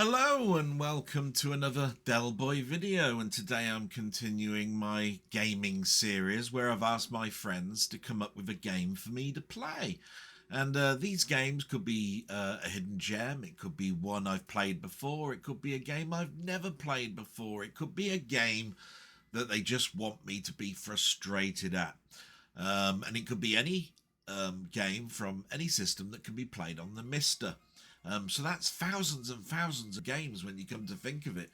Hello and welcome to another Delboy video, and today I'm continuing my gaming series where I've asked my friends to come up with a game for me to play. And these games could be a hidden gem, it could be one I've played before, it could be a game I've never played before, it could be a game that they just want me to be frustrated at. And it could be any game from any system that can be played on the Mister. So that's thousands and thousands of games when you come to think of it.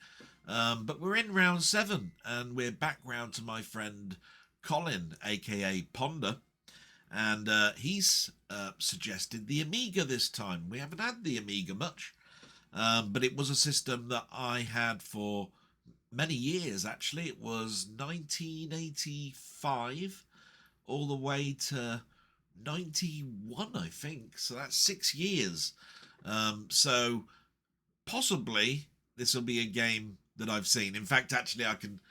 But we're in round 7 and we're back round to my friend Colin, aka Ponder. And he's suggested the Amiga this time. We haven't had the Amiga much, but it was a system that I had for many years actually. It was 1985 all the way to 91, I think. So that's 6 years. So possibly this will be a game that I've seen. In fact, actually, I can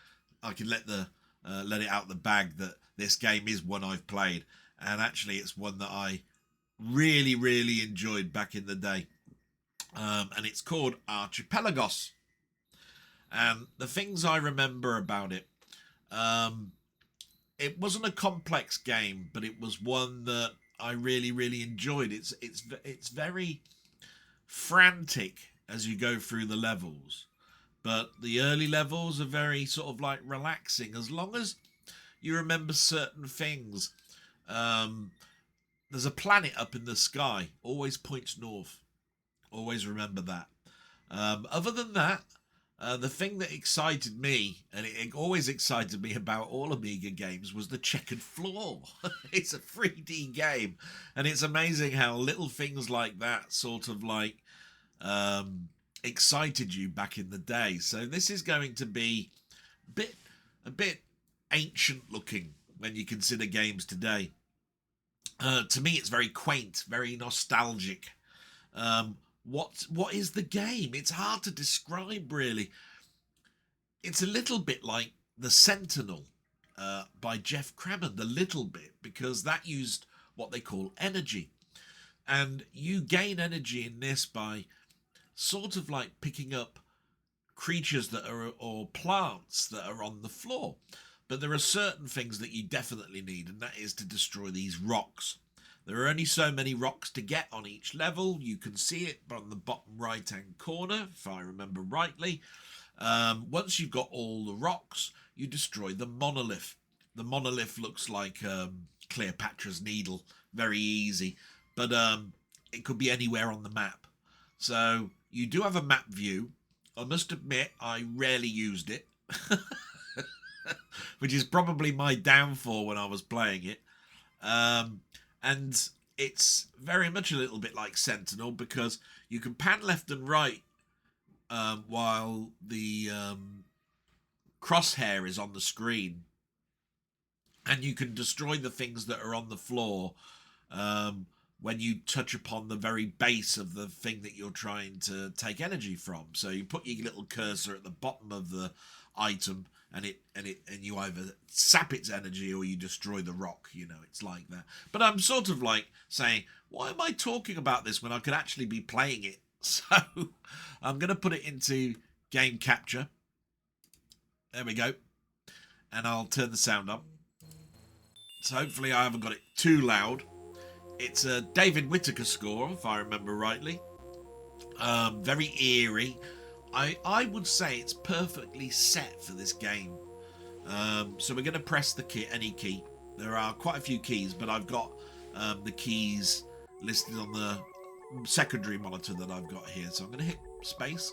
let it out the bag that this game is one I've played, and actually, it's one that I really enjoyed back in the day. And it's called Archipelagos. And the things I remember about it, it wasn't a complex game, but it was one that I really enjoyed. It's very frantic as you go through the levels, but the early levels are very sort of like relaxing as long as you remember certain things. There's a planet up in the sky, always points north, always remember that. Other than that, the thing that excited me, and it always excited me about all Amiga games, was the checkered floor. It's a 3D game, and it's amazing how little things like that sort of like excited you back in the day. So this is going to be a bit ancient looking when you consider games today. To me, it's very quaint, very nostalgic. What is the game? It's hard to describe, really. It's a little bit like The Sentinel by Jeff Crammond, a little bit, because that used what they call energy. And you gain energy in this by sort of like picking up creatures that are, or plants that are on the floor. But there are certain things that you definitely need, and that is to destroy these rocks. There are only so many rocks to get on each level. You can see it on the bottom right-hand corner, if I remember rightly. Once you've got all the rocks, you destroy the monolith. The monolith looks like Cleopatra's Needle. Very easy. But it could be anywhere on the map. So you do have a map view. I must admit, I rarely used it. Which is probably my downfall when I was playing it. And it's very much a little bit like Sentinel, because you can pan left and right while the crosshair is on the screen. And you can destroy the things that are on the floor when you touch upon the very base of the thing that you're trying to take energy from. So you put your little cursor at the bottom of the item, and you either sap its energy or you destroy the rock. You know, it's like that. But I'm sort of like saying, why am I talking about this when I could actually be playing it? So I'm going to put it into game capture. There we go. And I'll turn the sound up. So hopefully I haven't got it too loud. It's a David Whittaker score, if I remember rightly. Very eerie. I would say it's perfectly set for this game. So we're going to press the key, any key. There are quite a few keys, but I've got the keys listed on the secondary monitor that I've got here. So I'm going to hit space.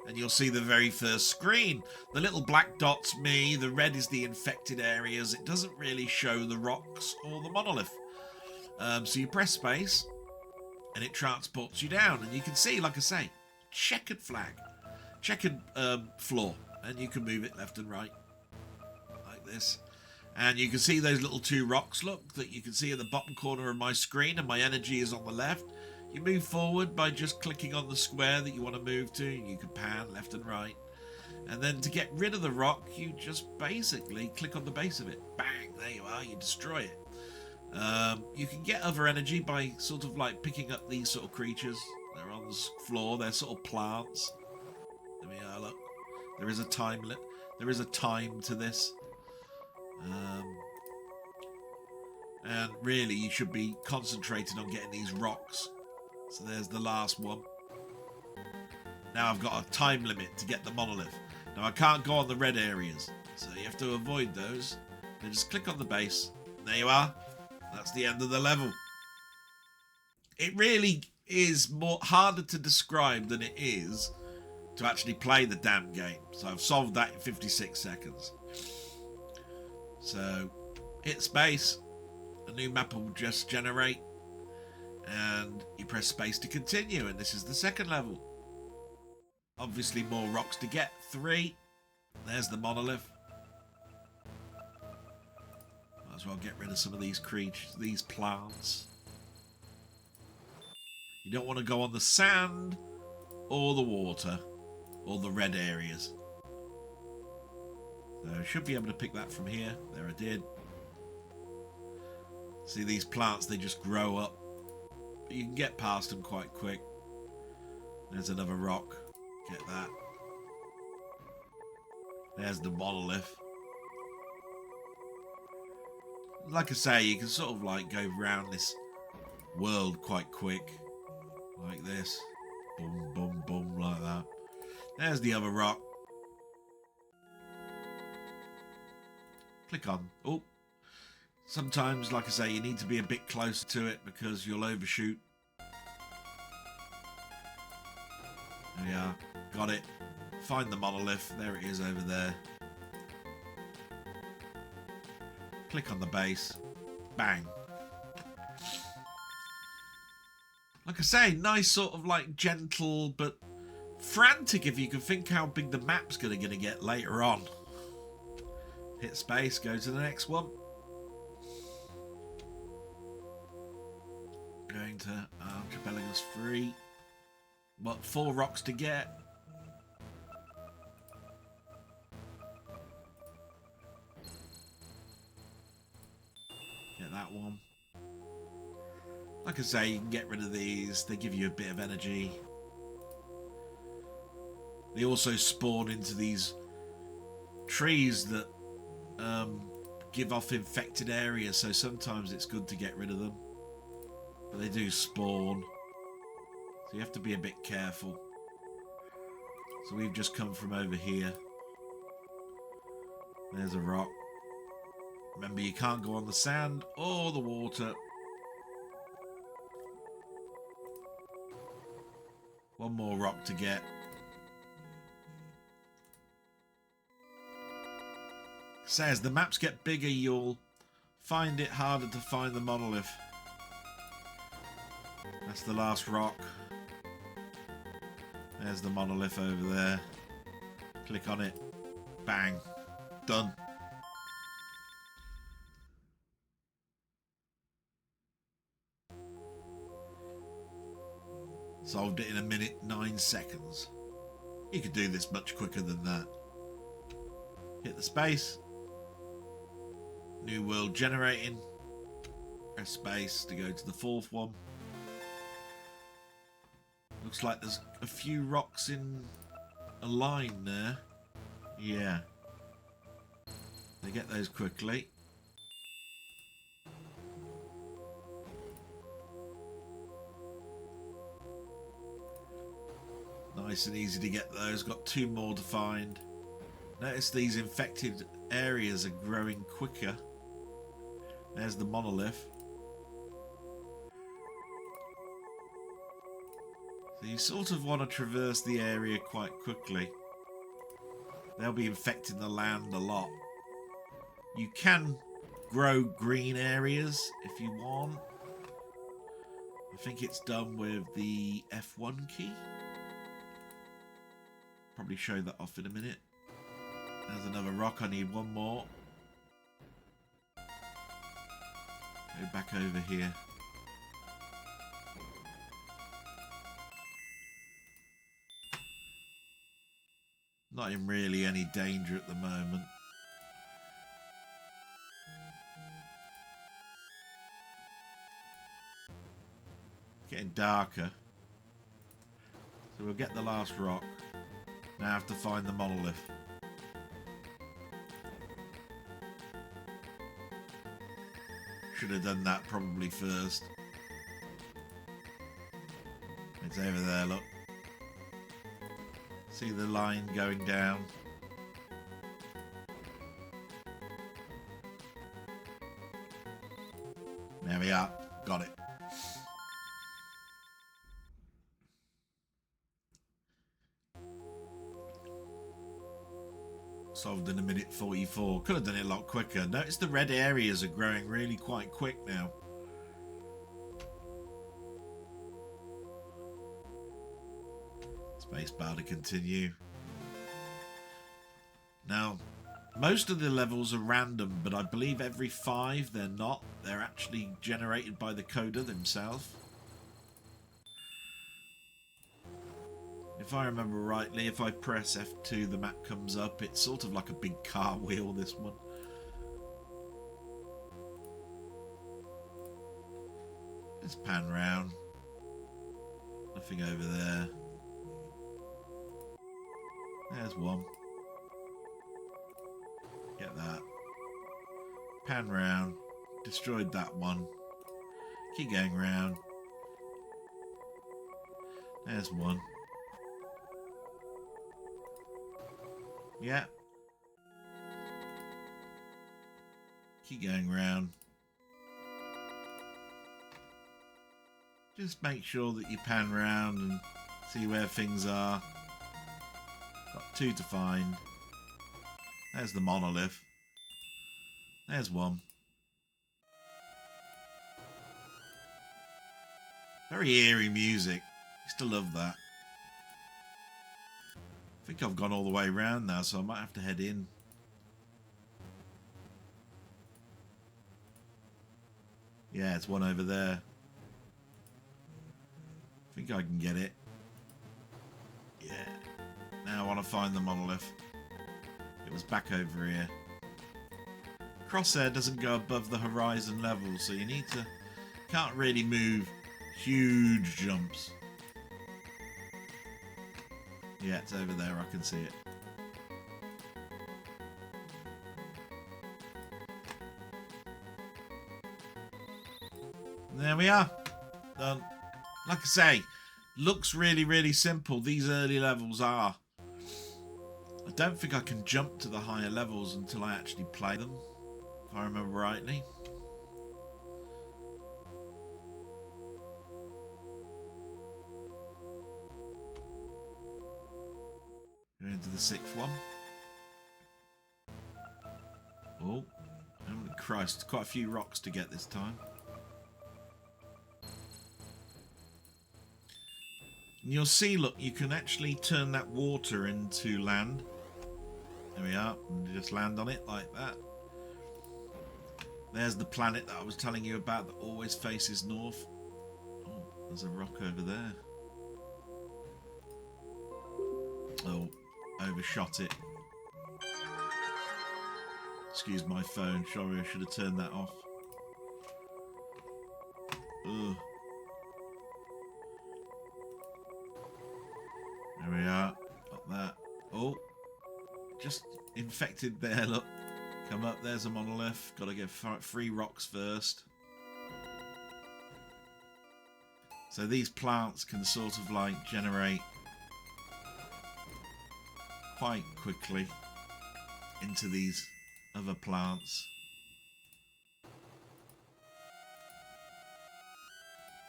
And you'll see the very first screen. The little black dot's me. The red is the infected areas. It doesn't really show the rocks or the monolith. So you press space, and it transports you down. And you can see, like I say, checkered flag, checkered floor, and you can move it left and right like this, and you can see those little 2 rocks, look, that you can see at the bottom corner of my screen, and my energy is on the left. You move forward by just clicking on the square that you want to move to. You can pan left and right, and then to get rid of the rock, you just basically click on the base of it. Bang, there you are, you destroy it. You can get other energy by sort of like picking up these sort of creatures that are on bronze floor. They're sort of plants. There we are, look. There is a time to this. And really, you should be concentrating on getting these rocks. So there's the last one. Now I've got a time limit to get the monolith. Now I can't go on the red areas, so you have to avoid those. Then just click on the base. There you are. That's the end of the level. It really is harder to describe than it is to actually play the damn game. So I've solved that in 56 seconds. So hit space. A new map will just generate. And you press space to continue. And this is the second level. Obviously more rocks to get. 3. There's the monolith. Might as well get rid of some of these creatures, these plants. You don't want to go on the sand or the water or the red areas. So I should be able to pick that from here. There I did. See these plants, they just grow up. But you can get past them quite quick. There's another rock. Get that. There's the monolith. Like I say, you can sort of like go around this world quite quick. Like this. Boom, boom, boom, like that. There's the other rock. Click on. Oh. Sometimes, like I say, you need to be a bit closer to it because you'll overshoot. There we are. Got it. Find the monolith. There it is over there. Click on the base. Bang. Like I say, nice sort of like gentle but frantic if you can think how big the map's gonna get later on. Hit space, go to the next one. Going to Archipelagos 3. What, 4 rocks to get? Get that one. Like I say, you can get rid of these. They give you a bit of energy. They also spawn into these trees that give off infected areas, so sometimes it's good to get rid of them. But they do spawn. So you have to be a bit careful. So we've just come from over here. There's a rock. Remember, you can't go on the sand or the water. One more rock to get. So as the maps get bigger, you'll find it harder to find the monolith. That's the last rock. There's the monolith over there. Click on it. Bang. Done. Solved it in 1 minute 9 seconds. You could do this much quicker than that. Hit the space. New world generating. Press space to go to the 4th one. Looks like there's a few rocks in a line there. Yeah. They get those quickly. Nice and easy to get those. Got 2 more to find. Notice these infected areas are growing quicker. There's the monolith. So you sort of want to traverse the area quite quickly. They'll be infecting the land a lot. You can grow green areas if you want. I think it's done with the F1 key. Probably show that off in a minute. There's another rock. I need 1 more. Go back over here. Not in really any danger at the moment. Getting darker. So we'll get the last rock. Now I have to find the monolith. Should have done that probably first. It's over there, look. See the line going down? There we are. Got it. Solved in 1:44. Could have done it a lot quicker. Notice the red areas are growing really quite quick now. Spacebar to continue. Now, most of the levels are random, but I believe every 5 they're not. They're actually generated by the coder themselves. If I remember rightly, if I press F2 the map comes up. It's sort of like a big car wheel, this one. Let's pan round. Nothing over there. There's one. Get that. Pan round. Destroyed that one. Keep going round. There's one. Yeah. Keep going round. Just make sure that you pan round and see where things are. Got 2 to find. There's the monolith. There's one. Very eerie music. Used to love that. I think I've gone all the way around now, so I might have to head in. Yeah, it's one over there. I think I can get it. Yeah. Now I want to find the monolith. It was back over here. Crosshair doesn't go above the horizon level, so you need to... Can't really move huge jumps. Yeah, it's over there. I can see it. And there we are. Done. Like I say, looks really, really simple. These early levels are. I don't think I can jump to the higher levels until I actually play them, if I remember rightly. Going into the 6th one. Oh, Christ, quite a few rocks to get this time. And you'll see, look, you can actually turn that water into land. There we are, and you just land on it like that. There's the planet that I was telling you about that always faces north. Oh, there's a rock over there. Oh, overshot it. Excuse my phone, sorry, I should have turned that off. Ugh. There we are, got that. Oh, just infected there, look. Come up, there's a monolith. Got to get 3 rocks first. So these plants can sort of like generate quite quickly into these other plants.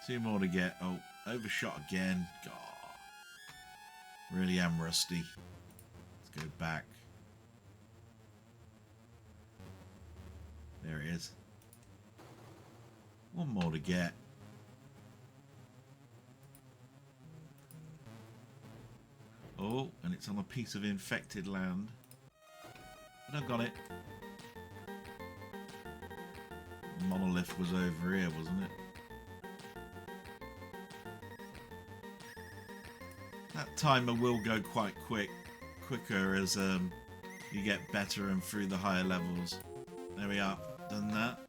2 more to get. Oh, overshot again. God. Really am rusty. Let's go back. There it is. 1 more to get. Oh, and it's on a piece of infected land. But I've got it. The monolith was over here, wasn't it? That timer will go quite quicker as you get better and through the higher levels. There we are, done that.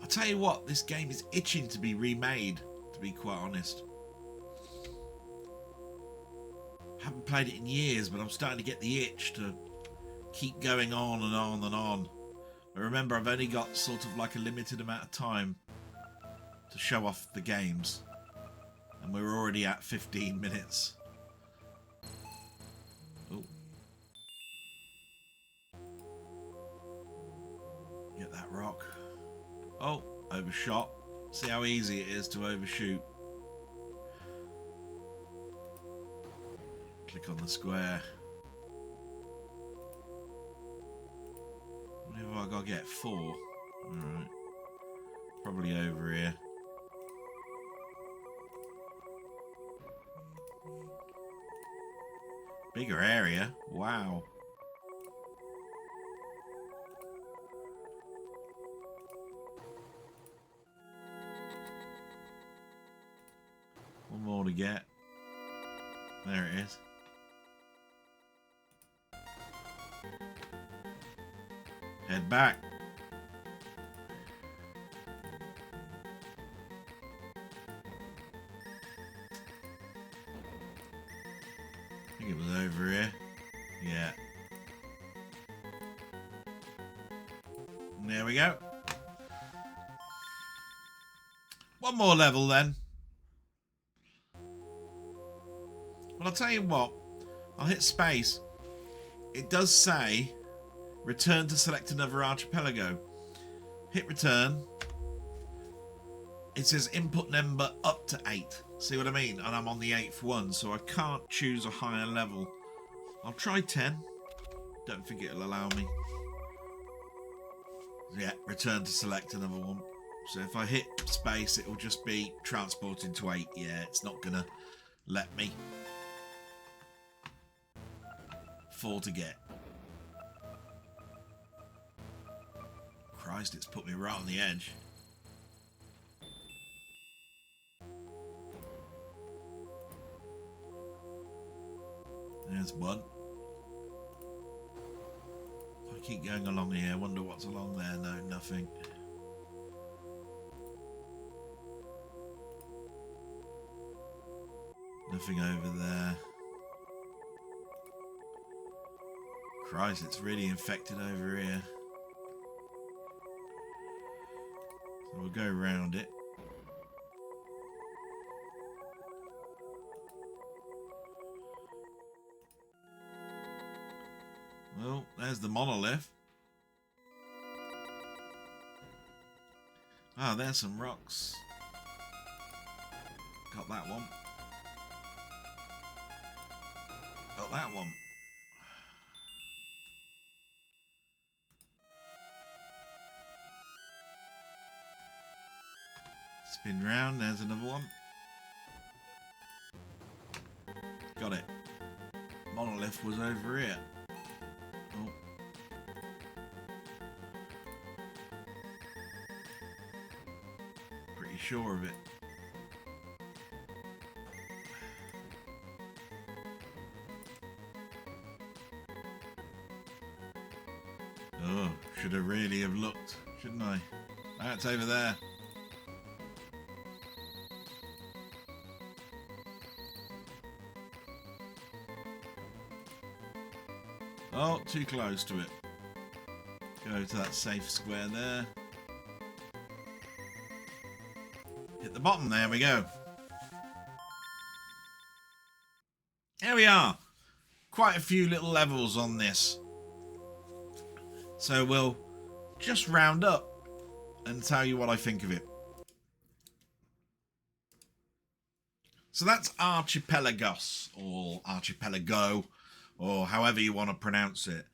I tell you what, this game is itching to be remade, to be quite honest. Haven't played it in years, but I'm starting to get the itch to keep going on and on and on. But remember, I've only got sort of like a limited amount of time to show off the games. And we're already at 15 minutes. Oh. Get that rock. Oh, overshot. See how easy it is to overshoot. Click on the square. What have I got to get? 4. Alright. Probably over here. Bigger area. Wow. One more to get. There it is. Head back. I think it was over here. Yeah. There we go. One more level then. Well, I'll tell you what. I'll hit space. It does say return to select another archipelago. Hit return. It says input number up to 8. See what I mean? And I'm on the 8th one, so I can't choose a higher level. I'll try 10. Don't think it'll allow me. Yeah, return to select another one. So if I hit space, it will just be transporting to 8. Yeah, it's not gonna let me. 4 to get. Christ, it's put me right on the edge. There's one. If I keep going along here, I wonder what's along there. No, nothing. Nothing over there. Christ, it's really infected over here. So we'll go around it. Well, there's the monolith. Ah, there's some rocks. Got that one. Got that one. Spin round, there's another one. Got it. Monolith was over here. Oh. Pretty sure of it. Oh, should have really have looked, shouldn't I? That's over there. Oh, too close to it. Go to that safe square there. Hit the bottom, there we go. Here we are. Quite a few little levels on this. So we'll just round up and tell you what I think of it. So that's Archipelagos, or Archipelago, or however you want to pronounce it.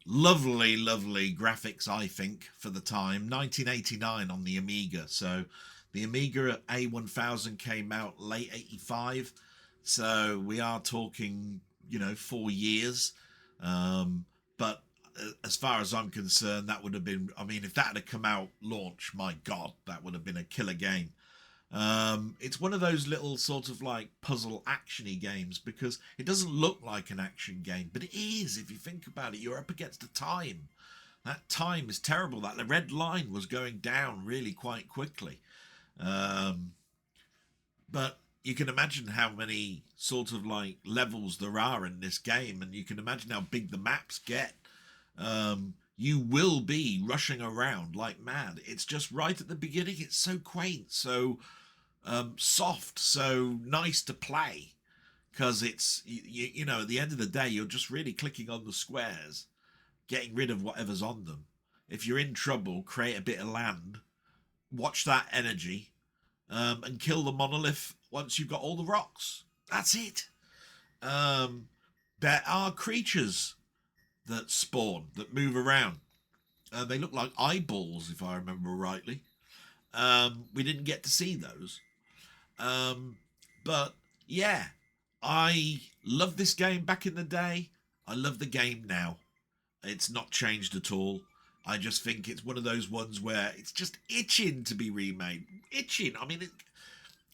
Lovely, lovely graphics, I think, for the time. 1989 on the Amiga. So the Amiga A1000 came out late 85. So we are talking, you know, 4 years. But as far as I'm concerned, that would have been, I mean, if that had come out launch, my God, that would have been a killer game. It's one of those little sort of like puzzle actiony games, because it doesn't look like an action game, but it is. If you think about it, you're up against the time. That time is terrible. That the red line was going down really quite quickly. But you can imagine how many sort of like levels there are in this game, and you can imagine how big the maps get. You will be rushing around like mad. It's just right at the beginning. It's so quaint, so soft, so nice to play, because it's you know, at the end of the day, you're just really clicking on the squares, getting rid of whatever's on them. If you're in trouble, create a bit of land, watch that energy, and kill the monolith once you've got all the rocks. That's it. There are creatures that spawn, that move around. They look like eyeballs, if I remember rightly. We didn't get to see those. But yeah, I loved this game back in the day. I love the game now. It's not changed at all. I just think it's one of those ones where it's just itching to be remade. Itching. I mean,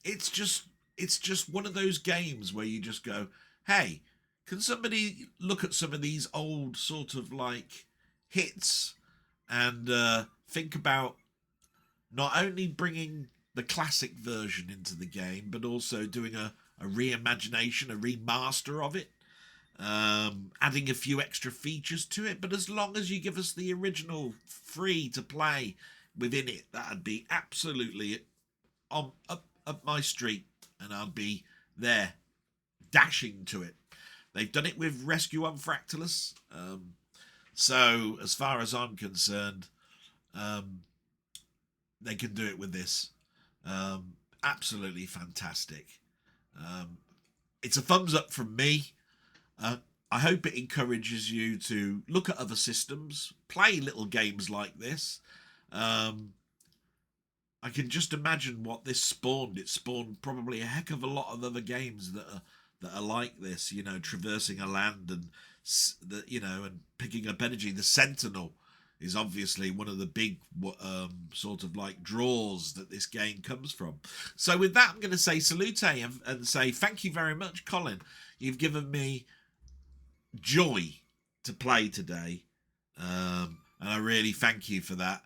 it's just one of those games where you just go, hey, can somebody look at some of these old sort of like hits and think about not only bringing the classic version into the game, but also doing a reimagination, a remaster of it, adding a few extra features to it. But as long as you give us the original free to play within it, that'd be absolutely up my street, and I'd be there dashing to it. They've done it with Rescue on Fractalus, so as far as I'm concerned, they can do it with this. Absolutely fantastic. It's a thumbs up from me. I hope it encourages you to look at other systems, play little games like this. I can just imagine what this spawned. It spawned probably a heck of a lot of other games that are like this, you know, traversing a land and and picking up energy. The Sentinel is obviously one of the big sort of like draws that this game comes from. So with that, I'm going to say salute and say thank you very much, Colin. You've given me joy to play today, and I really thank you for that,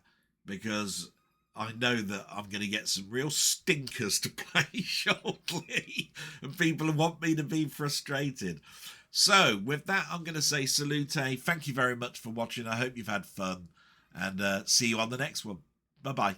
because I know that I'm going to get some real stinkers to play shortly, and people want me to be frustrated. So with that, I'm going to say salute. Thank you very much for watching. I hope you've had fun, and see you on the next one. Bye-bye.